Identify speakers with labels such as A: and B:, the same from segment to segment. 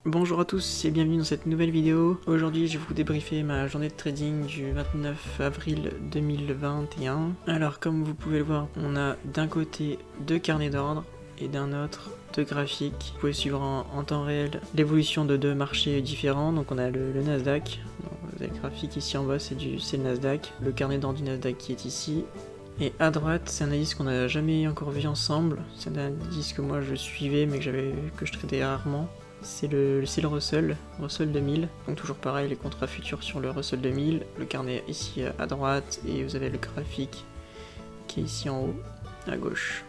A: Bonjour à tous et bienvenue dans cette nouvelle vidéo. Aujourd'hui je vais vous débriefer ma journée de trading du 29 avril 2021. Alors comme vous pouvez le voir, on a d'un côté deux carnets d'ordre et d'un autre deux graphiques. Vous pouvez suivre en temps réel l'évolution de deux marchés différents. Donc on a le Nasdaq, donc, le graphique ici en bas c'est le Nasdaq, le carnet d'ordre du Nasdaq qui est ici. Et à droite, c'est un indice qu'on n'a jamais encore vu ensemble. C'est un indice que moi je suivais mais que je tradais rarement. C'est le Russell 2000, donc toujours pareil, les contrats futurs sur le Russell 2000, le carnet ici à droite, et vous avez le graphique qui est ici en haut, à gauche.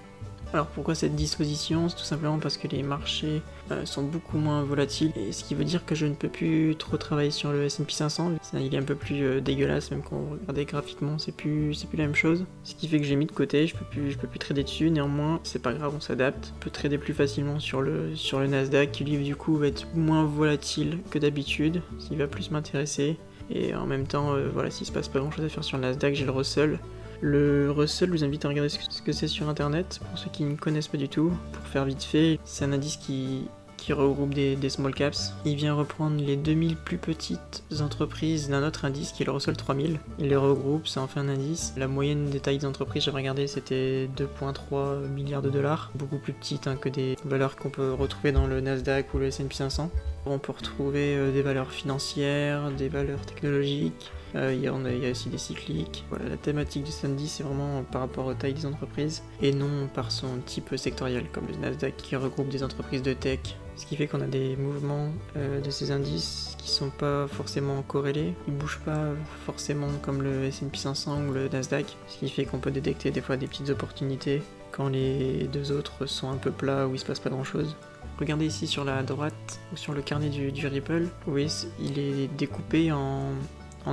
A: Alors pourquoi cette disposition? C'est tout simplement parce que les marchés sont beaucoup moins volatiles, et ce qui veut dire que je ne peux plus trop travailler sur le S&P 500, il est un peu plus dégueulasse, même quand vous regardez graphiquement, c'est plus la même chose. Ce qui fait que j'ai mis de côté, je peux plus trader dessus, néanmoins c'est pas grave, on s'adapte. On peut trader plus facilement sur le Nasdaq, qui lui du coup va être moins volatile que d'habitude, il va plus m'intéresser. Et en même temps, voilà, s'il se passe pas grand chose à faire sur le Nasdaq, j'ai le Russell. Le Russell, je vous invite à regarder ce que c'est sur internet, pour ceux qui ne connaissent pas du tout. Pour faire vite fait, c'est un indice qui regroupe des small caps. Il vient reprendre les 2000 plus petites entreprises d'un autre indice qui est le Russell 3000. Il les regroupe, ça en fait un indice. La moyenne des tailles des entreprises, j'avais regardé, c'était 2,3 milliards de dollars. Beaucoup plus petite que des valeurs qu'on peut retrouver dans le Nasdaq ou le S&P 500. On peut retrouver des valeurs financières, des valeurs technologiques. Il y a aussi des cycliques. Voilà, la thématique du samedi, c'est vraiment par rapport aux tailles des entreprises et non par son type sectoriel, comme le Nasdaq qui regroupe des entreprises de tech. Ce qui fait qu'on a des mouvements de ces indices qui sont pas forcément corrélés, ils bougent pas forcément comme le S&P 500 ou le Nasdaq, ce qui fait qu'on peut détecter des fois des petites opportunités quand les deux autres sont un peu plats ou il se passe pas grand chose. Regardez ici sur la droite ou sur le carnet du Ripple, vous voyez, il est découpé en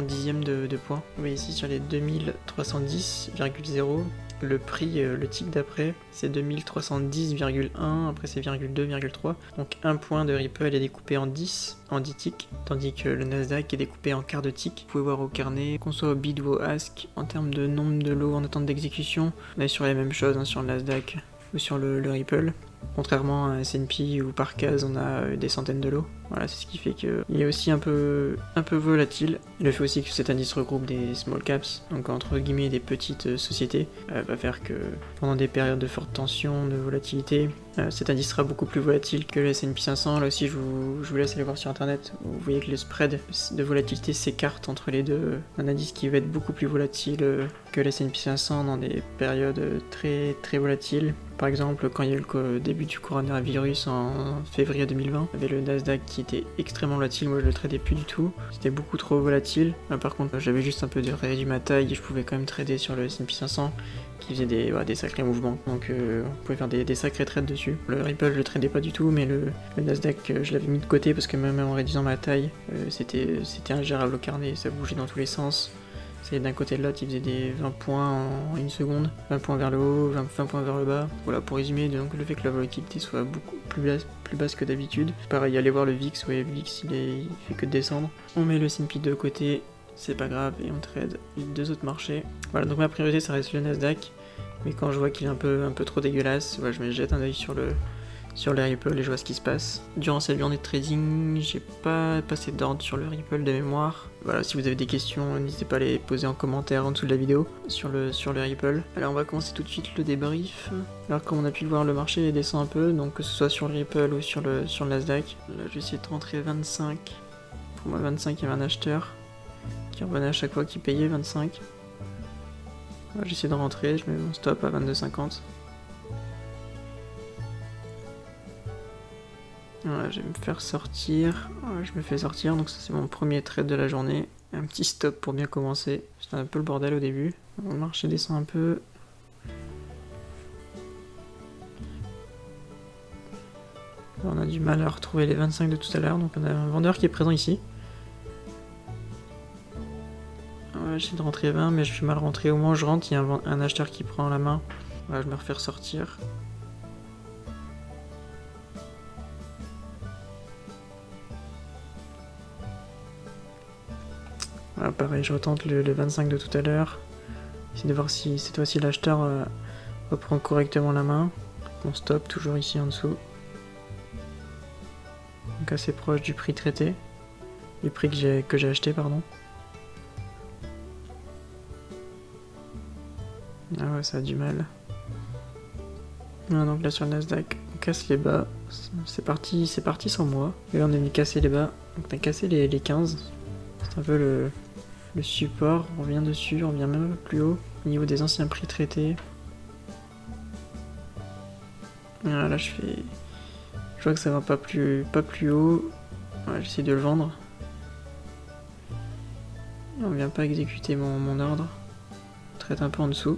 A: dixièmes de points. Vous voyez ici sur les 2310,0, le prix, le tick d'après, c'est 2310,1, après c'est 0,2,3. Donc un point de Ripple est découpé en 10 ticks, tandis que le Nasdaq est découpé en quart de tick. Vous pouvez voir au carnet, qu'on soit au bid ou au ask, en termes de nombre de lots en attente d'exécution, on est sur les mêmes choses sur le Nasdaq ou sur le Ripple. Contrairement à un S&P où par case on a des centaines de lots. Voilà, c'est ce qui fait qu'il est aussi un peu volatile. Le fait aussi que cet indice regroupe des small caps, donc entre guillemets des petites sociétés, va faire que pendant des périodes de forte tension, de volatilité, cet indice sera beaucoup plus volatile que le S&P 500. Là aussi je vous laisse aller voir sur internet. Vous voyez que le spread de volatilité s'écarte entre les deux. Un indice qui va être beaucoup plus volatile que le S&P 500 dans des périodes très très volatiles. Par exemple, quand il y a eu le début du coronavirus en février 2020, il y avait le Nasdaq qui était extrêmement volatile, moi je le tradais plus du tout, c'était beaucoup trop volatile. Par contre, j'avais juste un peu réduit ma taille et je pouvais quand même trader sur le S&P 500 qui faisait des sacrés mouvements, donc on pouvait faire des sacrés trades dessus. Le Ripple je le tradais pas du tout, mais le Nasdaq je l'avais mis de côté parce que même en réduisant ma taille, c'était ingérable au carnet, ça bougeait dans tous les sens. D'un côté de l'autre, il faisait des 20 points en une seconde, 20 points vers le haut, 20 points vers le bas. Voilà, pour résumer, donc le fait que la volatilité soit beaucoup plus basse que d'habitude. Pareil, allez voir le VIX, ouais, le VIX il fait que de descendre. On met le S&P de côté, c'est pas grave, et on trade les deux autres marchés. Voilà, donc ma priorité ça reste le Nasdaq, mais quand je vois qu'il est un peu trop dégueulasse, voilà, je me jette un œil sur le Ripple et je vois ce qui se passe. Durant cette journée de trading, j'ai pas passé d'ordre sur le Ripple de mémoire. Voilà, si vous avez des questions, n'hésitez pas à les poser en commentaire en dessous de la vidéo sur le Ripple. Alors on va commencer tout de suite le débrief. Alors comme on a pu le voir, le marché descend un peu, donc que ce soit sur le Ripple ou sur le Nasdaq. Là je vais essayer de rentrer 25. Pour moi 25, il y avait un acheteur qui revenait à chaque fois qu'il payait 25. Voilà, j'essaie de rentrer, je mets mon stop à 22,50. Voilà, je vais me faire sortir. Voilà, je me fais sortir, donc ça c'est mon premier trade de la journée. Un petit stop pour bien commencer. C'était un peu le bordel au début. Le marché descend un peu. Là, on a du mal à retrouver les 25 de tout à l'heure, donc on a un vendeur qui est présent ici. Ouais, j'essaie de rentrer 20, mais je suis mal rentré. Au moins je rentre, il y a un acheteur qui prend la main. Voilà, je me refais ressortir. Voilà, pareil, je retente le 25 de tout à l'heure. J'essaie de voir si cette fois-ci l'acheteur reprend correctement la main. On stop toujours ici en dessous. donc assez proche du prix traité, du prix que j'ai acheté, pardon. Ah ouais, ça a du mal. Ah, donc là sur le Nasdaq, on casse les bas, c'est parti sans moi. Et là on est venu casser les bas, donc on a cassé les 15. C'est un peu le support, on revient dessus, on revient même un peu plus haut, au niveau des anciens prix traités. Ah, là je vois que ça va pas plus haut. Ouais, j'essaie de le vendre. Et on vient pas exécuter mon ordre. On traite un peu en dessous.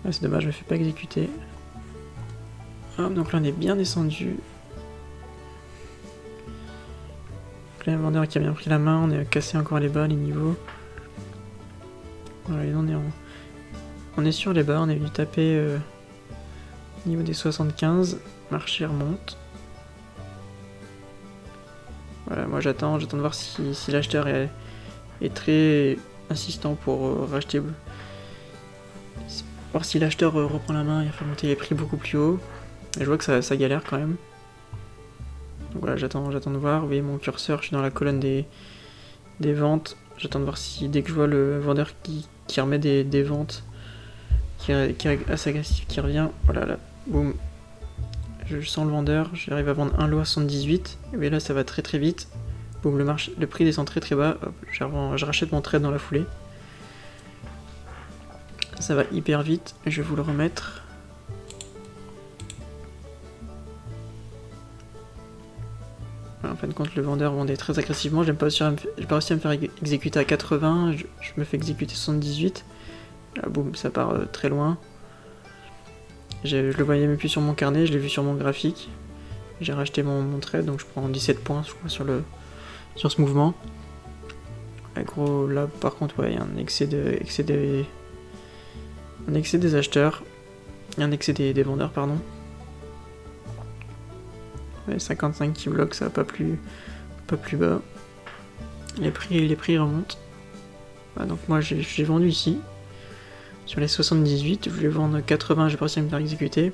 A: Ah, c'est dommage, je me fais pas exécuter. Ah, donc là on est bien descendu. Donc là, un vendeur qui a bien pris la main, on a cassé encore les bas, les niveaux. Voilà, on est sur les bas, on est venu taper au niveau des 75. Marché remonte. Voilà, moi j'attends de voir si l'acheteur est très insistant pour racheter. Voir si l'acheteur reprend la main et fait monter les prix beaucoup plus haut. Et je vois que ça galère quand même. Donc voilà, j'attends de voir. Vous voyez mon curseur, je suis dans la colonne des ventes. J'attends de voir si dès que je vois le vendeur qui remet des ventes, qui est assez agressif, qui revient. Voilà, là, boum. Je sens le vendeur, j'arrive à vendre un lot à 78. Et là ça va très très vite. Boum, le prix descend très très bas. Hop, je rachète mon trade dans la foulée. Ça va hyper vite, je vais vous le remettre. En fin de compte, le vendeur vendait très agressivement. J'ai pas réussi à me faire exécuter à 80. Je me fais exécuter 78. Là, boum, ça part très loin. Je le voyais même plus sur mon carnet, je l'ai vu sur mon graphique. J'ai racheté mon trade, donc je prends 17 points je crois, sur ce mouvement. Et gros, là par contre, ouais, il y a un excès des acheteurs. Il y a un excès des vendeurs, pardon. Ouais, 55 qui bloque, ça va pas plus bas. Les prix remontent. Voilà, donc moi j'ai vendu ici. Sur les 78, je voulais vendre 80, j'ai pas réussi à me faire exécuter.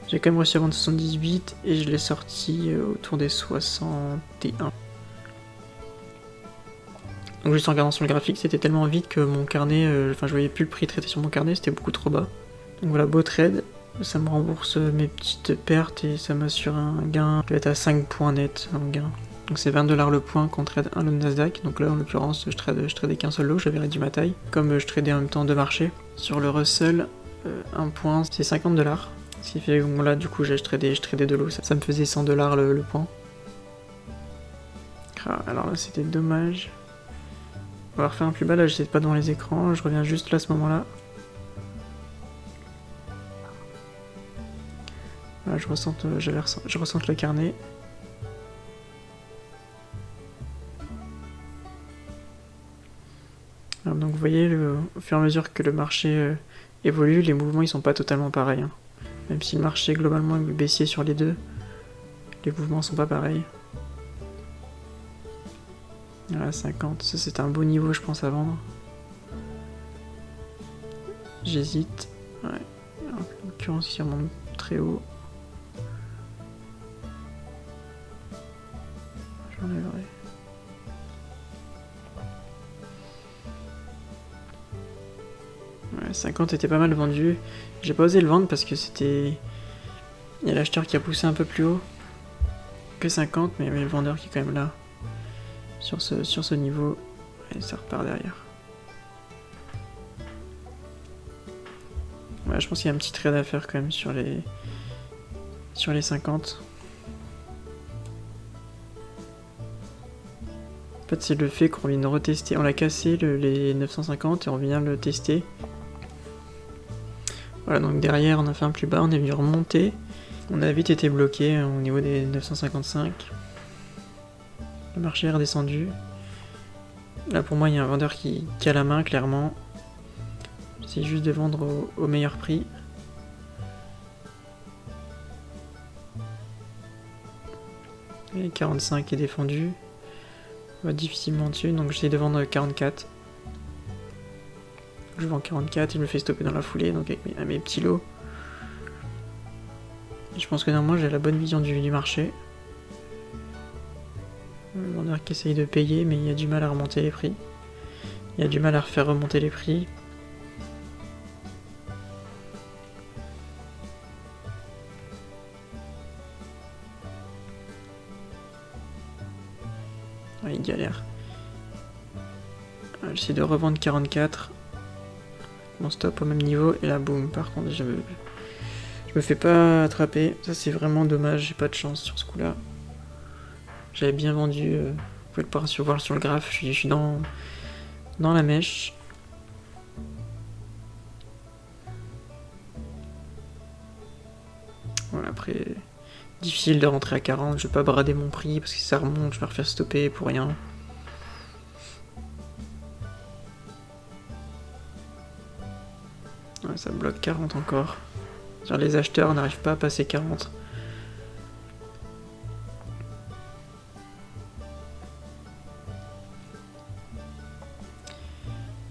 A: J'ai quand même réussi à vendre 78 et je l'ai sorti autour des 61. Donc juste en regardant sur le graphique, c'était tellement vite que mon carnet, je voyais plus le prix traité sur mon carnet, c'était beaucoup trop bas. Donc voilà, beau trade. Ça me rembourse mes petites pertes et ça m'assure un gain. Je vais être à 5 points net en gain. Donc c'est 20$ le point qu'on trade un lot de Nasdaq. Donc là en l'occurrence je tradais qu'un seul lot, j'avais réduit ma taille. Comme je tradais en même temps deux marchés. Sur le Russell, un point c'est 50$. Ce qui fait que bon, là du coup je tradais deux lots. Ça me faisait 100$ le point. Ah, alors là c'était dommage. On va refaire un plus bas, là j'étais pas devant les écrans, je reviens juste là à ce moment-là. Là, je ressens le carnet. Alors, donc vous voyez, au fur et à mesure que le marché évolue, les mouvements ils sont pas totalement pareils. Hein. Même si le marché globalement est baissier sur les deux, les mouvements sont pas pareils. Voilà, 50, ça c'est un beau niveau je pense à vendre. J'hésite. Ouais. En l'occurrence, il remonte très haut. J'enlèverai. Ouais, 50 était pas mal vendu. J'ai pas osé le vendre parce que c'était... Il y a l'acheteur qui a poussé un peu plus haut que 50, mais le vendeur qui est quand même là. Sur ce niveau. Et ça repart derrière. Ouais, je pense qu'il y a un petit trade à faire quand même sur les 50. En fait, c'est le fait qu'on vient de retester. On l'a cassé les 950 et on vient le tester. Voilà, donc derrière, on a fait un plus bas, on est venu remonter. On a vite été bloqué au niveau des 955. Le marché est redescendu. Là, pour moi, il y a un vendeur qui a la main, clairement. J'essaie juste de vendre au meilleur prix. Et 45 est défendu. va difficilement dessus, donc j'essaie de vendre 44. Je vends 44 et je me fais stopper dans la foulée, donc avec mes petits lots. Et je pense que normalement j'ai la bonne vision du marché. Le vendeur qui essaye de payer, mais il a du mal à remonter les prix. Il a du mal à refaire remonter les prix. Ouais, il galère. J'essaie de revendre 44. Mon stop au même niveau, et là boum, par contre je me fais pas attraper. Ça c'est vraiment dommage, j'ai pas de chance sur ce coup là. J'avais bien vendu, vous pouvez le voir sur le graphe, je suis dans la mèche. Voilà, après, difficile de rentrer à 40, je vais pas brader mon prix parce que si ça remonte, je vais refaire stopper pour rien. Ouais, ça bloque 40 encore. Genre les acheteurs n'arrivent pas à passer 40.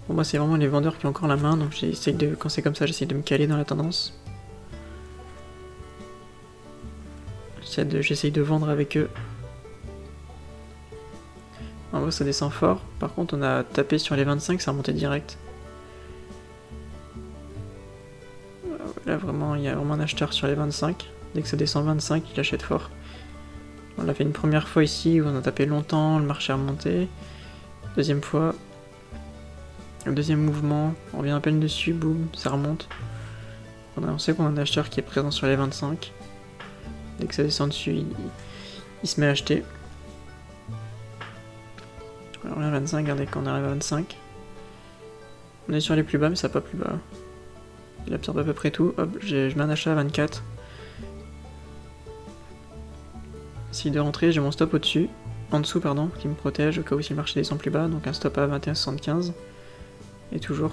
A: Bon, moi c'est vraiment les vendeurs qui ont encore la main, donc quand c'est comme ça, j'essaie de me caler dans la tendance. J'essaye de vendre avec eux. En gros ça descend fort, par contre on a tapé sur les 25, ça a remonté direct. Là vraiment, il y a vraiment un acheteur sur les 25. Dès que ça descend 25, il achète fort. On l'a fait une première fois ici où on a tapé longtemps, le marché a remonté. Deuxième fois, le deuxième mouvement, on revient à peine dessus, boum, ça remonte. On sait qu'on a un acheteur qui est présent sur les 25. Dès que ça descend dessus, il se met à acheter. Alors là, 25, regardez quand on arrive à 25. On est sur les plus bas, mais ça va pas plus bas. Il absorbe à peu près tout. Hop, je mets un achat à 24. Essaye de rentrer, j'ai mon stop au-dessus. En dessous, pardon, qui me protège au cas où si le marché descend plus bas. Donc un stop à 21,75. Et toujours,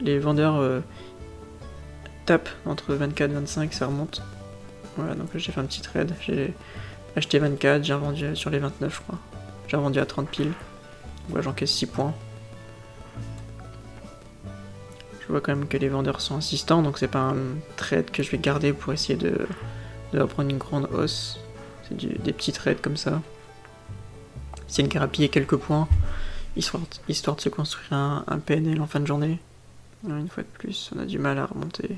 A: les vendeurs tapent entre 24 et 25, ça remonte. Voilà, donc là j'ai fait un petit trade. J'ai acheté 24, j'ai revendu sur les 29, je crois. J'ai revendu à 30 piles. Donc là j'encaisse 6 points. Je vois quand même que les vendeurs sont insistants, donc c'est pas un trade que je vais garder pour essayer de reprendre une grande hausse. C'est des petits trades comme ça. Essayer de grappiller quelques points, histoire de se construire un PNL en fin de journée. Une fois de plus, on a du mal à remonter.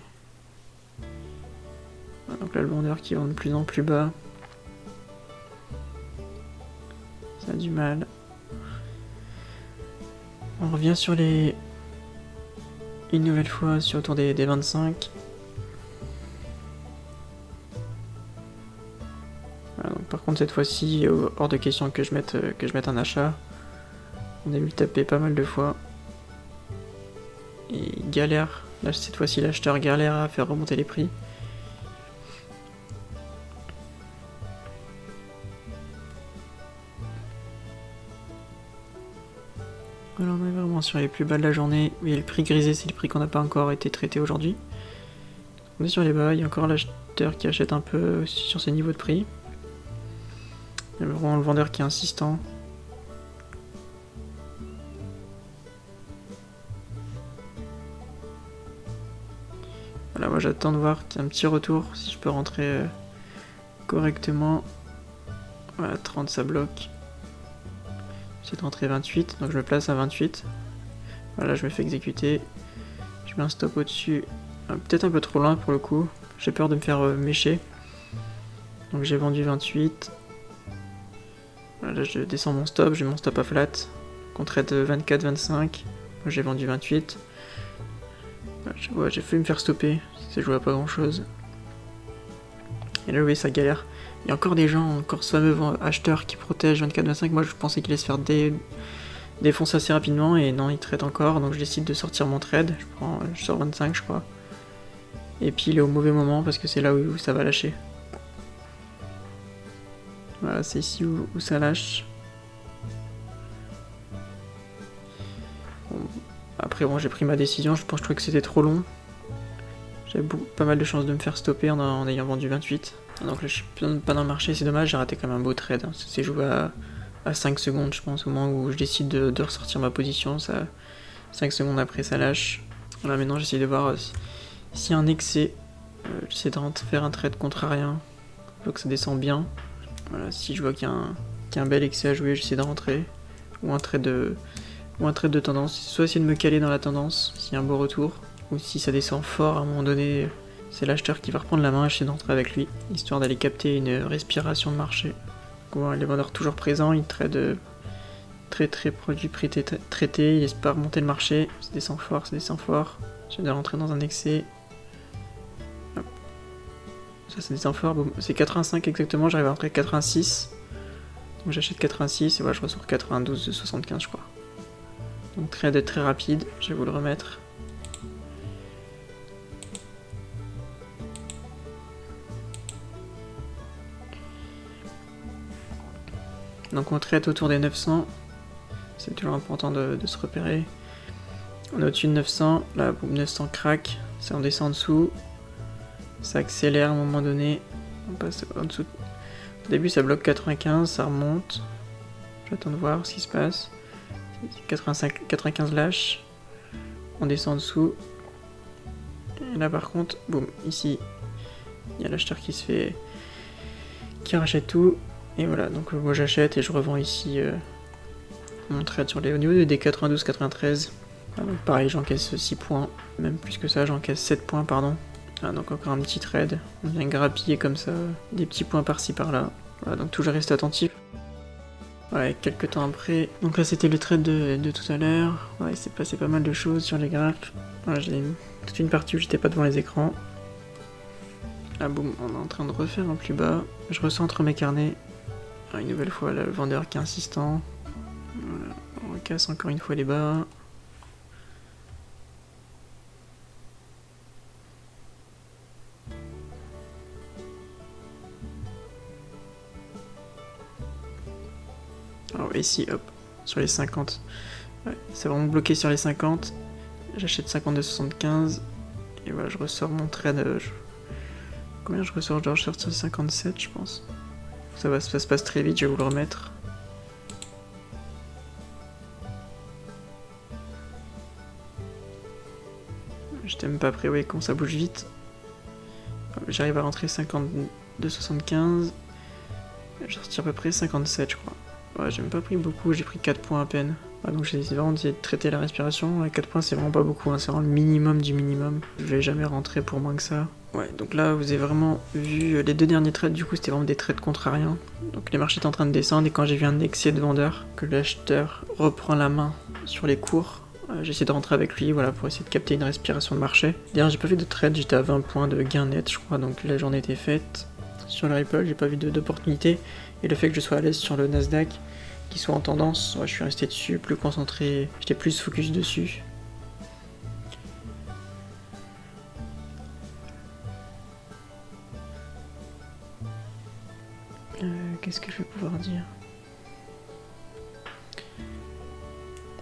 A: Donc là le vendeur qui vend de plus en plus bas. Ça a du mal. On revient sur les... Une nouvelle fois sur autour des 25. Voilà, donc par contre cette fois-ci, hors de question que je mette un achat. On a vu le taper pas mal de fois. Et il galère. Là cette fois-ci l'acheteur galère à faire remonter les prix. Voilà, on est vraiment sur les plus bas de la journée. Et le prix grisé, c'est le prix qu'on n'a pas encore été traité aujourd'hui. On est sur les bas, il y a encore l'acheteur qui achète un peu sur ces niveaux de prix. Il y a vraiment le vendeur qui est insistant. Voilà, moi j'attends de voir qu'il y a un petit retour, si je peux rentrer correctement. Voilà, 30 ça bloque. J'essaie de rentrer 28, donc je me place à 28. Voilà, je me fais exécuter. Je mets un stop au-dessus. Peut-être un peu trop loin pour le coup. J'ai peur de me faire mécher. Donc j'ai vendu 28. Voilà, là je descends mon stop, j'ai mon stop à flat. Contre de 24-25. J'ai vendu 28. Voilà, j'ai failli me faire stopper. Ça jouait à pas grand chose. Et là oui, ça galère. Il y a encore des gens, encore ce fameux acheteur qui protège 24-25. Moi je pensais qu'il allait se faire défoncer assez rapidement et non, il trade encore. Donc je décide de sortir mon trade. Je sors 25 je crois. Et puis il est au mauvais moment parce que c'est là où ça va lâcher. Voilà, c'est ici où ça lâche. Bon, après bon, j'ai pris ma décision. Je trouvais que c'était trop long. J'avais pas mal de chances de me faire stopper en ayant vendu 28. Donc là je suis pas dans le marché, c'est dommage, j'ai raté quand même un beau trade. C'est joué à à 5 secondes, je pense, au moment où je décide de ressortir ma position. Ça, 5 secondes après, ça lâche. Voilà, maintenant j'essaie de voir s'il y a un excès. J'essaie de faire un trade contrarien. Je vois que ça descend bien. Voilà, si je vois qu'il y a un bel excès à jouer, j'essaie de rentrer. Ou un trade de tendance. Soit essayer de me caler dans la tendance, s'il y a un beau retour. Ou si ça descend fort, à un moment donné, c'est l'acheteur qui va reprendre la main, essayer d'entrer avec lui. Histoire d'aller capter une respiration de marché. Donc, les vendeurs toujours présents, ils tradent très produit prix traité, ils espèrent monter le marché. Ça descend fort, ça descend fort. J'essaie de rentrer dans un excès. Hop. Ça descend fort, bon, c'est 85 exactement, j'arrive à rentrer 86. Donc j'achète 86 et voilà, je ressors 92 de 75 je crois. Donc trade très rapide, je vais vous le remettre. Donc on trade autour des 900, c'est toujours important de se repérer. On est au-dessus de 900, là boum, 900 crack, ça on descend en dessous, ça accélère à un moment donné, on passe en dessous. Au début ça bloque 95, ça remonte, j'attends de voir ce qui se passe. 95 lâche, on descend en dessous, et là par contre, boum, ici, il y a l'acheteur qui rachète tout. Et voilà, donc moi j'achète et je revends ici mon trade au niveau des 92-93. Ah, donc pareil, j'encaisse 6 points, même plus que ça, j'encaisse 7 points, pardon. Ah, donc encore un petit trade, on vient grappiller comme ça, des petits points par-ci par-là. Voilà, donc toujours rester attentif. Ouais, quelques temps après. Donc là c'était le trade de tout à l'heure. Ouais, il s'est passé pas mal de choses sur les graphes. Voilà, j'ai toute une partie où j'étais pas devant les écrans. Ah boum, on est en train de refaire un plus bas. Je recentre mes carnets. Une nouvelle fois là, le vendeur qui est insistant. Voilà. On casse encore une fois les bas. Alors ici, hop, sur les 50. Ouais, c'est vraiment bloqué sur les 50. J'achète 52,75. Et voilà, je ressors mon trade. Combien je ressors? Je dois ressortir 57, je pense. Ça se passe très vite, je vais vous le remettre. J'étais même pas prêt, oui, quand ça bouge vite. J'arrive à rentrer 52,75. Je sortir à peu près 57, je crois. Ouais, j'ai même pas pris beaucoup, j'ai pris 4 points à peine. Ouais, donc j'ai vraiment essayé de traiter la respiration. 4 points, c'est vraiment pas beaucoup, hein, c'est vraiment le minimum du minimum. Je vais jamais rentrer pour moins que ça. Ouais, donc là, vous avez vraiment vu les deux derniers trades, du coup, c'était vraiment des trades contrariens. Donc les marchés étaient en train de descendre, et quand j'ai vu un excès de vendeurs, que l'acheteur reprend la main sur les cours, j'ai essayé de rentrer avec lui, voilà, pour essayer de capter une respiration de marché. D'ailleurs, j'ai pas fait de trade, j'étais à 20 points de gain net, je crois, donc la journée était faite. Sur le Ripple, j'ai pas vu d'opportunité, et le fait que je sois à l'aise sur le Nasdaq, qu'il soit en tendance, ouais, je suis resté dessus, plus concentré, j'étais plus focus dessus. Qu'est-ce que je vais pouvoir dire?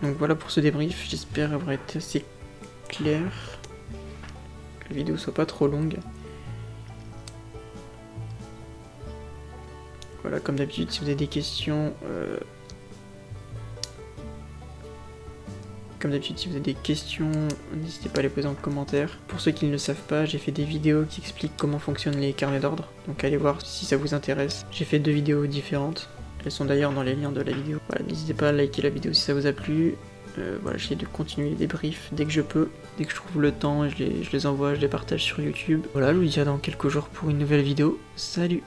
A: Donc voilà pour ce débrief, j'espère avoir été assez clair, que la vidéo soit pas trop longue. Voilà, comme d'habitude, si vous avez des questions, n'hésitez pas à les poser en commentaire. Pour ceux qui ne le savent pas, j'ai fait des vidéos qui expliquent comment fonctionnent les carnets d'ordre, donc allez voir si ça vous intéresse. J'ai fait 2 vidéos différentes, elles sont d'ailleurs dans les liens de la vidéo. Voilà, n'hésitez pas à liker la vidéo si ça vous a plu. Voilà, j'essaie de continuer les débriefs dès que je peux, dès que je trouve le temps, je les envoie, je les partage sur YouTube. Voilà, je vous dis à dans quelques jours pour une nouvelle vidéo. Salut!